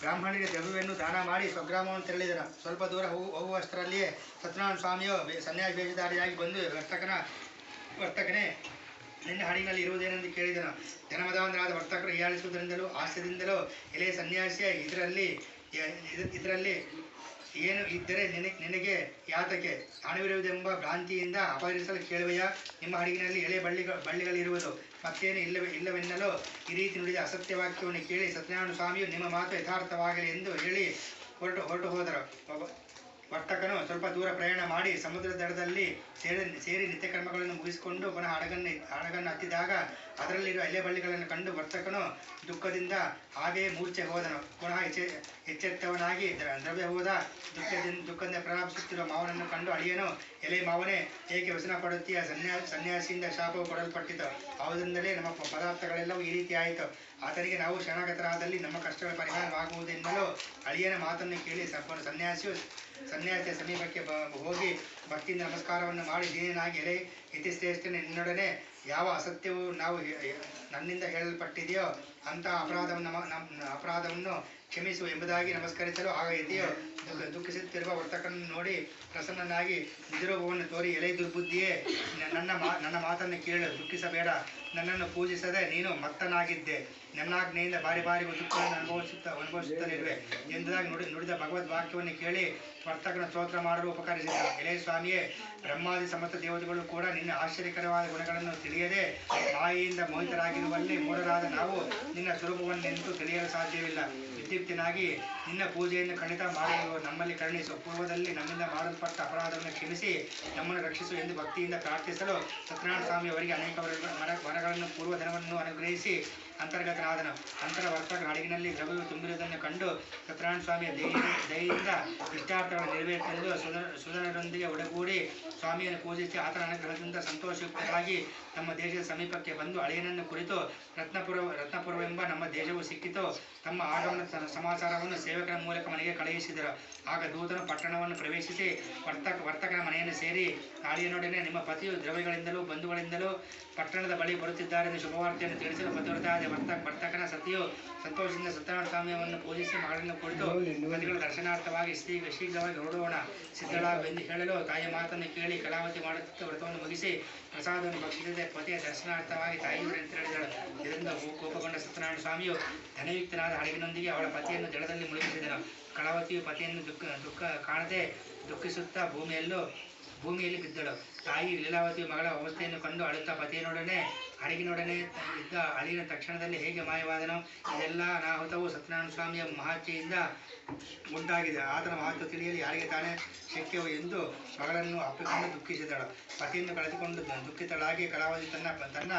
ಬ್ರಾಹ್ಮಣರಿಗೆ ದ್ರವ್ಯವನ್ನು ದಾನ ಮಾಡಿ ಸ್ವಗ್ರಾಮವನ್ನು ತೆರಳಿದನು. ಸ್ವಲ್ಪ ದೂರ ಹೋಗುವಷ್ಟರಲ್ಲಿಯೇ ಸತ್ಯನಾರಾಯಣ ಸ್ವಾಮಿಯು ಸನ್ಯಾಸಿ ವೇಷಧಾರಿಯಾಗಿ ಬಂದು ವರ್ತಕನೇ ನಿನ್ನ ಹಡಗಿನಲ್ಲಿ ಇರುವುದೇನೆಂದು ಕೇಳಿದನು. ಜನಮದವಂತರಾದ ವರ್ತಕರು ಹೀಯಾಳಿಸುವುದರಿಂದಲೂ ಹಾಸ್ಯದಿಂದಲೂ ಎಲೆ ಸನ್ಯಾಸಿಯ ಇದರಲ್ಲಿ ಏನು ಇದ್ದರೆ ನಿನಗೆ ಯಾತಕ್ಕೆ ಹಣವಿರುವುದೆಂಬ ಭ್ರಾಂತಿಯಿಂದ ಅಪಹರಿಸಲು ಕೇಳುವೆಯಾ? ನಿಮ್ಮ ಹಡಗಿನಲ್ಲಿ ಎಳೆ ಬಳ್ಳಿಗಳಿರುವುದು ಮತ್ತೇನು ಇಲ್ಲವೆನ್ನಲು ಈ ರೀತಿ ನುಡಿದ ಅಸತ್ಯ ವಾಕ್ಯವನ್ನು ಕೇಳಿ ಸತ್ಯನಾರಾಯಣ ಸ್ವಾಮಿಯು ನಿಮ್ಮ ಮಾತು ಯಥಾರ್ಥವಾಗಲಿ ಎಂದು ಹೇಳಿ ಹೊರಟು ಹೋದರು. ವರ್ತಕನು ಸ್ವಲ್ಪ ದೂರ ಪ್ರಯಾಣ ಮಾಡಿ ಸಮುದ್ರ ದಡದಲ್ಲಿ ಸೇರಿ ನಿತ್ಯಕರ್ಮಗಳನ್ನು ಮುಗಿಸಿಕೊಂಡು ಪುನಃ ಹಡಗನ್ನು ಹತ್ತಿದಾಗ ಅದರಲ್ಲಿರುವ ಎಲೆಬಳ್ಳಿಗಳನ್ನು ಕಂಡು ವರ್ತಕನು ದುಃಖದಿಂದ ಹಾಗೆಯೇ ಮೂರ್ಛೆ ಹೋದನು. ಪುನಃ ಎಚ್ಚೆತ್ತವನಾಗಿ ದ್ರವ್ಯ ಹೋದ ದುಃಖದಿಂದ ಪ್ರಲಾಪಿಸುತ್ತಿರುವ ಮಾವನನ್ನು ಕಂಡು ಅಳಿಯನು, ಎಲೆ ಮಾವನೇ, ಏಕೆ ವ್ಯಸನ ಪಡುತ್ತೀಯ? ಸನ್ಯಾಸಿಯಿಂದ ಶಾಪವು ಕೊಡಲ್ಪಟ್ಟಿತು. ಆವುದರಿಂದಲೇ ನಮ್ಮ ಪದಾರ್ಥಗಳೆಲ್ಲವೂ ಈ ರೀತಿ ಆಯಿತು. ಆತನಿಗೆ ನಾವು ಶರಣಾಗತರಾದಲ್ಲಿ ನಮ್ಮ ಕಷ್ಟಗಳ ಪರಿಹಾರವಾಗುವುದೆನ್ನಲು ಅಳಿಯನ ಮಾತನ್ನು ಕೇಳಿ ಸನ್ಯಾಸಿಯ ಸಮೀಪಕ್ಕೆ ಹೋಗಿ ಭಕ್ತಿಯಿಂದ ನಮಸ್ಕಾರವನ್ನು ಮಾಡಿ ದೀನನಾಗಿ, ಎಲೆ ಯತಿಶ್ರೇಷ್ಠನೇ, ನಿನ್ನೊಡನೆ ಯಾವ ಅಸತ್ಯವು ನನ್ನಿಂದ ಹೇಳಲ್ಪಟ್ಟಿದೆಯೋ ಅಂತಹ ಅಪರಾಧವನ್ನು ಕ್ಷಮಿಸು ಎಂಬುದಾಗಿ ನಮಸ್ಕರಿಸಲು ಆಗ ಯತಿಯು ದುಃಖಿಸುತ್ತಿರುವ ವರ್ತಕನನ್ನು ನೋಡಿ ಪ್ರಸನ್ನನಾಗಿ ನಿಜರೂಪವನ್ನು ತೋರಿ, ಎಲೆ ದುರ್ಬುದ್ಧಿಯೇ, ನನ್ನ ಮಾತನ್ನು ಕೇಳು, ದುಃಖಿಸಬೇಡ. ನನ್ನನ್ನು ಪೂಜಿಸದೆ ನೀನು ಮತ್ತನಾಗಿದ್ದೆ. ನನ್ನಾಜ್ಞೆಯಿಂದ ಬಾರಿ ದುಃಖವನ್ನು ಅನುಭವಿಸುತ್ತಲಿರುವೆ ಎಂಬುದಾಗಿ ನುಡಿದ ಭಗವದ್ ವಾಕ್ಯವನ್ನು ಕೇಳಿ ವರ್ತಕನ ಸ್ತೋತ್ರ ಮಾಡಲು ಉಪಕರಿಸಿದ. ಎಲೆ ಸ್ವಾಮಿಯೇ, ಬ್ರಹ್ಮಾದಿ ಸಮಸ್ತ ದೇವತೆಗಳು ಕೂಡ ನಿನ್ನ ಆಶ್ಚರ್ಯಕರವಾದ ಗುಣಗಳನ್ನು ತಿಳಿಯದೆ ಮಾಯೆಯಿಂದ ಮೋಹಿತರಾಗಿರುವಲ್ಲಿ ಮೂಢರಾದ ನಾವು ನಿನ್ನ ಸ್ವರೂಪವನ್ನೆಂತೂ ತಿಳಿಯಲು ಸಾಧ್ಯವಿಲ್ಲ. ವಿದ್ಯುಕ್ತನಾಗಿ ನಿನ್ನ ಪೂಜೆಯನ್ನು ಖಂಡಿತ ಮಾಡಲು ನಮ್ಮಲ್ಲಿ ಕರುಣಿಸು. ಪೂರ್ವದಲ್ಲಿ ನಮ್ಮಿಂದ ಮಾಡಲ್ಪಟ್ಟ ಅಪರಾಧವನ್ನು ಕ್ಷಮಿಸಿ ನಮ್ಮನ್ನು ರಕ್ಷಿಸು ಎಂದು ಭಕ್ತಿಯಿಂದ ಪ್ರಾರ್ಥಿಸಲು ಸತ್ಯನಾರಾಯಣ ಸ್ವಾಮಿ ಅವರಿಗೆ ಅನೇಕ ವರಗಳನ್ನು ಪೂರ್ವಧನವನ್ನು ಅನುಗ್ರಹಿಸಿ ಅಂತರ್ಗತನಾದನು. ನಂತರ ವರ್ತಕರ ಹಡಗಿನಲ್ಲಿ ದ್ರವ್ಯವು ತುಂಬಿರುವುದನ್ನು ಕಂಡು ಸತ್ಯನಾರಾಯಣ ಸ್ವಾಮಿಯ ದಯೆಯಿಂದ ಇಷ್ಟಾರ್ಥಗಳನ್ನು ನೆರವೇರಿಸಲು ಸುಧನರೊಂದಿಗೆ ಒಡಗೂಡಿ ಸ್ವಾಮಿಯನ್ನು ಪೂಜಿಸಿ ಆತನ ಅನುಗ್ರಹದಿಂದ ಸಂತೋಷಯುಕ್ತರಾಗಿ ನಮ್ಮ ದೇಶದ ಸಮೀಪಕ್ಕೆ ಬಂದು ಅಳಿಯನನ್ನು ಕುರಿತು ರತ್ನಪುರವೆಂಬ ನಮ್ಮ ದೇಶವು ಸಿಕ್ಕಿತು ತಮ್ಮ ಆಗಮನದ ಸಮಾಚಾರವನ್ನು ಸೇವಕರ ಮೂಲಕ ಮನೆಗೆ ಕಳುಹಿಸಿದರು. ಆಗ ದೂತನು ಪಟ್ಟಣವನ್ನು ಪ್ರವೇಶಿಸಿ ವರ್ತಕನ ಮನೆಯನ್ನು ಸೇರಿ ಅಳಿಯನೊಡನೆ, ನಿಮ್ಮ ಪತಿಯು ದ್ರವ್ಯಗಳಿಂದಲೂ ಬಂಧುಗಳಿಂದಲೂ ಪಟ್ಟಣದ ಬಳಿ ಬರುತ್ತಿದ್ದಾರೆಂದು ಶುಭವಾರ್ತೆಯನ್ನು ತಿಳಿಸಲು ಪ್ರತಿವ್ರತಾದ ವರ್ತಕನ ಸತಿಯು ಸಂತೋಷದಿಂದ ಸತ್ಯನಾರಾಯಣ ಸ್ವಾಮಿಯನ್ನು ಪೂಜಿಸಿ ಮಗಳನ್ನು ಕುರಿತು ಪತಿಗಳ ದರ್ಶನಾರ್ಥವಾಗಿ ಶೀಘ್ರವಾಗಿ ಹೊರಡೋಣ ಸಿದ್ಧಳಾವೆಂದು ಹೇಳಲು ತಾಯಿಯ ಮಾತನ್ನು ಕೇಳಿ ಕಲಾವತಿ ಮಾಡುತ್ತಿದ್ದ ವ್ರತವನ್ನು ಮುಗಿಸಿ ಪ್ರಸಾದವನ್ನು ಭಕ್ಷಿಸದೆ ಪತಿಯ ದರ್ಶನಾರ್ಥವಾಗಿ ತಾಯಿಯವರನ್ನು ತೆರಳಿದಳು. ಇದರಿಂದ ಕೋಪಗೊಂಡ ಸತ್ಯನಾರಾಯಣ ಸ್ವಾಮಿಯು ಧನಯುಕ್ತನಾದ ಹಡಗಿನೊಂದಿಗೆ ಅವಳ ಪತಿಯನ್ನು ಜಲದಲ್ಲಿ ಮುಳುಗಿಸಿದನು. ಕಲಾವತಿಯು ಪತಿಯನ್ನು ದುಃಖ ಕಾಣದೆ ದುಃಖಿಸುತ್ತಾ ಭೂಮಿಯಲ್ಲಿ ಬಿದ್ದಳು. ತಾಯಿ ಲೀಲಾವತಿಯು ಮಗಳ ಅವಸ್ಥೆಯನ್ನು ಕಂಡು ಅಳುತ್ತಾ ಪತಿಯನೊಡನೆ ಹಡಗಿನೊಡನೆ ಇದ್ದ ಅಳಿಯನ ತಕ್ಷಣದಲ್ಲಿ ಹೇಗೆ ಮಾಯವಾದನೋ ಇದೆಲ್ಲ ಅನಾಹುತವು ಸತ್ಯನಾರಾಯಣ ಸ್ವಾಮಿಯ ಮಹಾಚೆಯಿಂದ ಉಂಟಾಗಿದೆ. ಆತನ ಮಹತ್ವ ತಿಳಿಯಲು ಯಾರಿಗೆ ತಾನೇ ಶಕ್ಯವು ಎಂದು ಮಗಳನ್ನು ಅಪ್ಪಿಕೊಂಡು ದುಃಖಿಸಿದಳು. ಪತಿಯನ್ನು ಕಳೆದುಕೊಂಡು ದುಃಖಿತಳಾಗಿ ಕಲಾವತಿ ತನ್ನ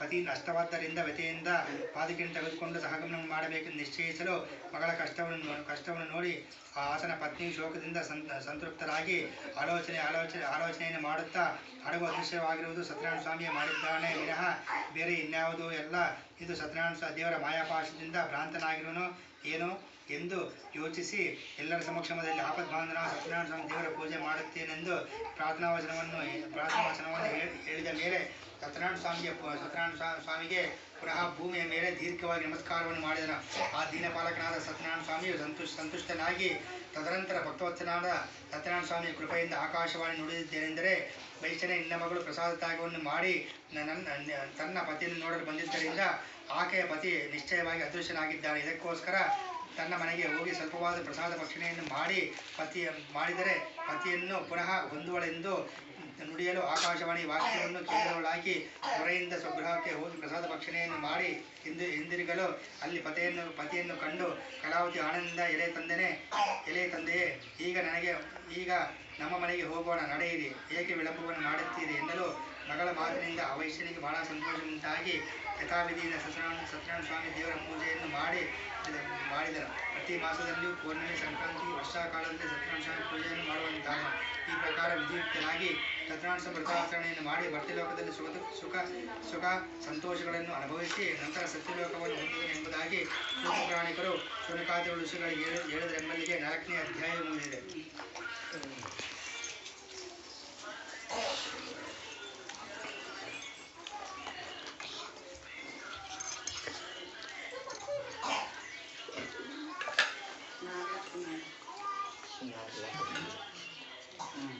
ಪತಿಯಿಂದ ಅಷ್ಟವಾದ್ದರಿಂದ ವ್ಯಥೆಯಿಂದ ಪಾದಕಿಯನ್ನು ತೆಗೆದುಕೊಂಡು ಸಹಗಮನ ಮಾಡಬೇಕೆಂದು ನಿಶ್ಚಯಿಸಲು ಮಗಳ ಕಷ್ಟವನ್ನು ನೋಡಿ ಆತನ ಪತ್ನಿಯು ಶೋಕದಿಂದ ಸಂತೃಪ್ತರಾಗಿ ಆಲೋಚನೆಯನ್ನು ಮಾಡುತ್ತಾ ಹಡಗು ಅದೃಶ್ಯವಾಗಿರುವುದು ಸತ್ಯನಾರಾಯಣ ಸ್ವಾಮಿಯೇ ಮಾಡಿದ್ದಾನೆ ವಿನಃ ಬೇರೆ ಇನ್ಯಾವುದೂ ಎಲ್ಲ, ಇದು ಸತ್ಯನಾರಾಯಣ ದೇವರ ಮಾಯಾಪಾಶದಿಂದ ಭ್ರಾಂತನಾಗಿರುವನು ಏನೋ ಎಂದು ಯೋಚಿಸಿ ಎಲ್ಲರ ಸಮಕ್ಷಮದಲ್ಲಿ ಆಪದ್ಬಾಂಧನ ಸತ್ಯನಾರಾಯಣ ಸ್ವಾಮಿ ದೇವರ ಪೂಜೆ ಮಾಡುತ್ತೇನೆಂದು ಪ್ರಾರ್ಥನಾ ವಚನವನ್ನು ಹೇಳಿದ ಮೇಲೆ ಸತ್ಯನಾರಾಯಣ ಸ್ವಾಮಿಗೆ ಪುನಃ ಭೂಮಿಯ ಮೇಲೆ ದೀರ್ಘವಾಗಿ ನಮಸ್ಕಾರವನ್ನು ಮಾಡಿದನು. ಆ ದೀನಪಾಲಕನಾದ ಸತ್ಯನಾರಾಯಣ ಸ್ವಾಮಿಯು ಸಂತುಷ್ಟನಾಗಿ ತದನಂತರ ಭಕ್ತವತ್ಸನಾದ ಸತ್ಯನಾರಾಯಣ ಸ್ವಾಮಿಯ ಕೃಪೆಯಿಂದ ಆಕಾಶವಾಣಿ ನುಡಿದಿದ್ದೇನೆಂದರೆ, ವೈಷ್ಣನೆ ನಿನ್ನ ಮಗಳು ಪ್ರಸಾದ ತ್ಯಾಗವನ್ನು ಮಾಡಿ ತನ್ನ ಪತಿಯನ್ನು ನೋಡಲು ಬಂದಿದ್ದರಿಂದ ಆಕೆಯ ಪತಿ ನಿಶ್ಚಯವಾಗಿ ಅದೃಶ್ಯನಾಗಿದ್ದಾನೆ. ಇದಕ್ಕೋಸ್ಕರ ತನ್ನ ಮನೆಗೆ ಹೋಗಿ ಸ್ವಲ್ಪವಾದ ಪ್ರಸಾದ ಭಕ್ಷಣೆಯನ್ನು ಮಾಡಿದರೆ ಪತಿಯನ್ನು ಪುನಃ ಹೊಂದುವಳೆಂದು ನುಡಿಯಲು ಆಕಾಶವಾಣಿ ವಾಕ್ಯವನ್ನು ಕೇಳುವಳಾಗಿ ಹೊರೆಯಿಂದ ಸ್ವಗೃಹಕ್ಕೆ ಹೋಗಿ ಪ್ರಸಾದ ಭಕ್ಷಣೆಯನ್ನು ಮಾಡಿ ಹಿಂದಿರುಗಲು ಅಲ್ಲಿ ಪತಿಯನ್ನು ಕಂಡು ಕಲಾವತಿ ಆನಂದದಿಂದ, ಎಲೆ ತಂದೆಯೇ, ಈಗ ನಮ್ಮ ಮನೆಗೆ ಹೋಗೋಣ, ನಡೆಯಿರಿ, ಏಕೆ ವಿಳಂಬವನ್ನು ಮಾಡುತ್ತೀರಿ ಎನ್ನಲು ಮಗಳ ಮಾತಿನಿಂದ ಆ ವೈಶ್ಯನಿಗೆ ಬಹಳ ಸಂತೋಷ ಉಂಟಾಗಿ ಯಥಾವಿಧಿಯಿಂದ ಸತ್ಯನಾರಾಯಣ ಸ್ವಾಮಿ ದೇವರ ಪೂಜೆಯನ್ನು ಮಾಡಿದನು. ಪ್ರತಿ ಮಾಸದಲ್ಲಿಯೂ ಪೌರ್ಣಮಿ, ಸಂಕ್ರಾಂತಿ, ವರ್ಷಾಕಾಲದಲ್ಲಿ ಸತ್ಯನಾರಾಯಣ ಸ್ವಾಮಿ ಪೂಜೆಯನ್ನು ಮಾಡುವಂತಾದನು. ಈ ಪ್ರಕಾರ ವಿಧಿಯುಕ್ತನಾಗಿ ಸತ್ಯನಾರಾಯಣ ಸ್ವಾಮಿ ವ್ರತಾಚರಣೆಯನ್ನು ಮಾಡಿ ಭಕ್ತಿಲೋಕದಲ್ಲಿ ಸುಖ ಸಂತೋಷಗಳನ್ನು ಅನುಭವಿಸಿ ನಂತರ ಸತ್ಯಲೋಕವನ್ನು ಹೊಂದುವುದು ಎಂಬುದಾಗಿ ಸೂತಪುರಾಣಿಕರು ಶೌನಕಾದಿ ಋಷಿಗಳಿಗೆ ಹೇಳಿದರೆಂಬಲ್ಲಿಗೆ 4ನೇ ಅಧ್ಯಾಯ ಮುಗಿದಿದೆ. ಹ್ಮ್.